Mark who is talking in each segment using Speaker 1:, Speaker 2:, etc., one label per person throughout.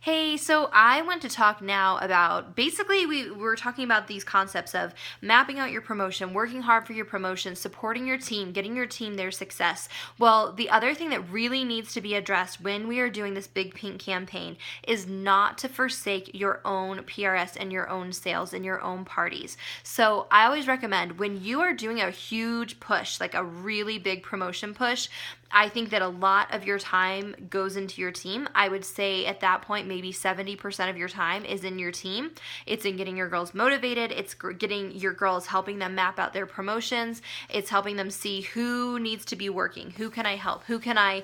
Speaker 1: Hey, so I want to talk now about basically we're talking about these concepts of mapping out your promotion, working hard for your promotion, supporting your team, getting your team their success. Well, the other thing that really needs to be addressed when we are doing this big pink campaign is not to forsake your own PRS and your own sales and your own parties. So I always recommend when you are doing a huge push, like a really big promotion push, I think that a lot of your time goes into your team. I would say at that point, maybe 70% of your time is in your team. It's in getting your girls motivated. It's getting your girls, helping them map out their promotions. It's helping them see who needs to be working. Who can I help? Who can I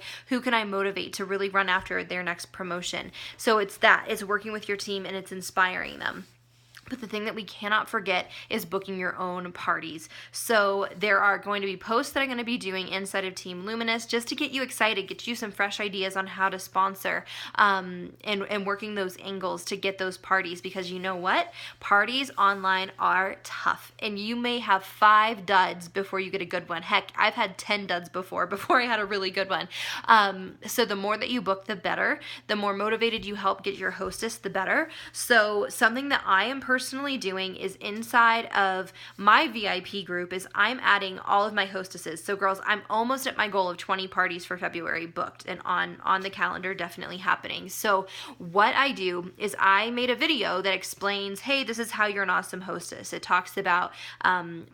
Speaker 1: motivate to really run after their next promotion? So it's working with your team and it's inspiring them. But the thing that we cannot forget is booking your own parties. So there are going to be posts that I'm going to be doing inside of Team Luminous just to get you excited, get you some fresh ideas on how to sponsor and working those angles to get those parties. Because you know what? Parties online are tough. And you may have 5 duds before you get a good one. Heck, I've had 10 duds before I had a really good one. So the more that you book, the better. The more motivated you help get your hostess, the better. So something that I am personally doing is inside of my VIP group is I'm adding all of my hostesses. So girls, I'm almost at my goal of 20 parties for February booked and on the calendar, definitely happening. So what I do is I made a video that explains, hey, this is how you're an awesome hostess. It talks about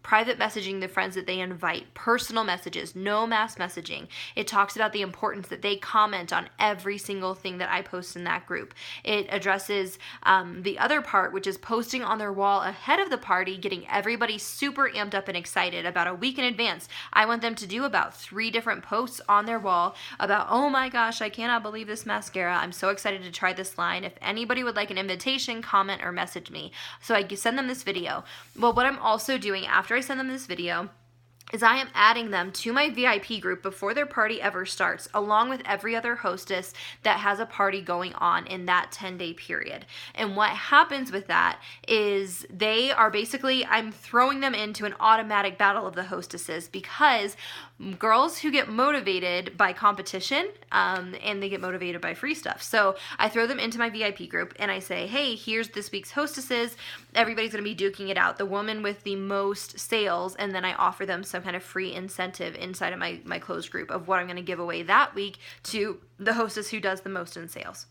Speaker 1: private messaging the friends that they invite, personal messages, no mass messaging. It talks about the importance that they comment on every single thing that I post in that group. It addresses the other part, which is posting on their wall ahead of the party, getting everybody super amped up and excited about a week in advance. I want them to do about 3 different posts on their wall about, oh my gosh, I cannot believe this mascara. I'm so excited to try this line. If anybody would like an invitation, comment or message me. So I send them this video. Well, what I'm also doing after I send them this video is I am adding them to my VIP group before their party ever starts, along with every other hostess that has a party going on in that 10-day period. And what happens with that is they are basically, I'm throwing them into an automatic battle of the hostesses because girls who get motivated by competition and they get motivated by free stuff. So I throw them into my VIP group and I say, hey, here's this week's hostesses. Everybody's going to be duking it out. The woman with the most sales, and then I offer them some kind of free incentive inside of my closed group of what I'm going to give away that week to the hostess who does the most in sales.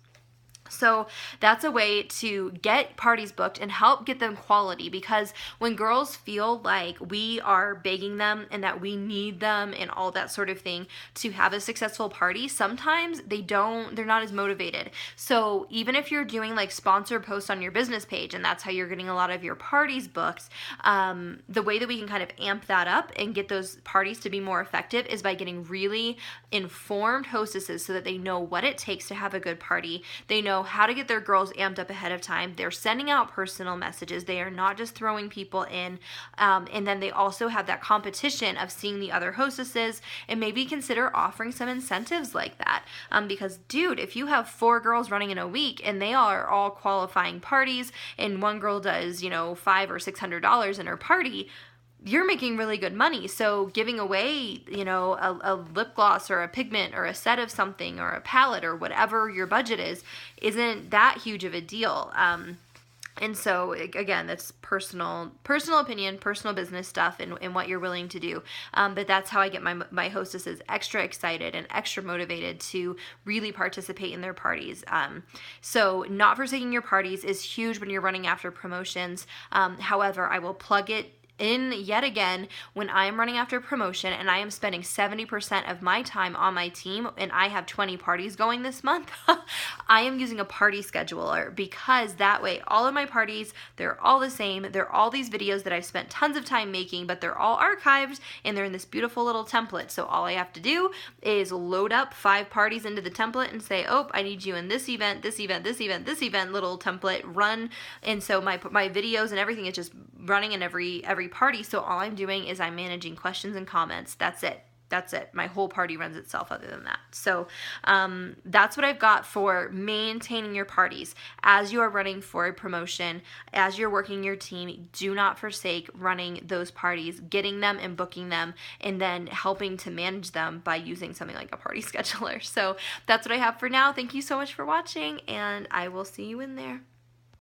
Speaker 1: So that's a way to get parties booked and help get them quality, because when girls feel like we are begging them and that we need them and all that sort of thing to have a successful party, sometimes they're not as motivated. So even if you're doing like sponsor posts on your business page and that's how you're getting a lot of your parties booked, the way that we can kind of amp that up and get those parties to be more effective is by getting really informed hostesses so that they know what it takes to have a good party. They know how to get their girls amped up ahead of time. They're sending out personal messages. They are not just throwing people in. And then they also have that competition of seeing the other hostesses, and maybe consider offering some incentives like that. Because dude, if you have 4 girls running in a week and they are all qualifying parties and one girl does, $500 or $600 in her party, you're making really good money. So giving away, a lip gloss or a pigment or a set of something or a palette or whatever your budget isn't that huge of a deal. And so again, that's personal opinion, personal business stuff, and what you're willing to do. But that's how I get my hostesses extra excited and extra motivated to really participate in their parties. So not forsaking your parties is huge when you're running after promotions. However, I will plug it in yet again when I am running after promotion and I am spending 70% of my time on my team and I have 20 parties going this month. I am using a party scheduler, because that way all of my parties, they're all the same. They're all these videos that I've spent tons of time making, but they're all archived and they're in this beautiful little template. So all I have to do is load up 5 parties into the template and say, oh, I need you in this event, this event, this event, this event, little template run. And so my videos and everything is just running in every party. So all I'm doing is I'm managing questions and comments. That's it. that's it. My whole party runs itself other than that. So that's what I've got for maintaining your parties. As you are running for a promotion, as you're working your team, do not forsake running those parties, getting them and booking them, and then helping to manage them by using something like a party scheduler. So that's what I have for now. Thank you so much for watching, and I will see you in there.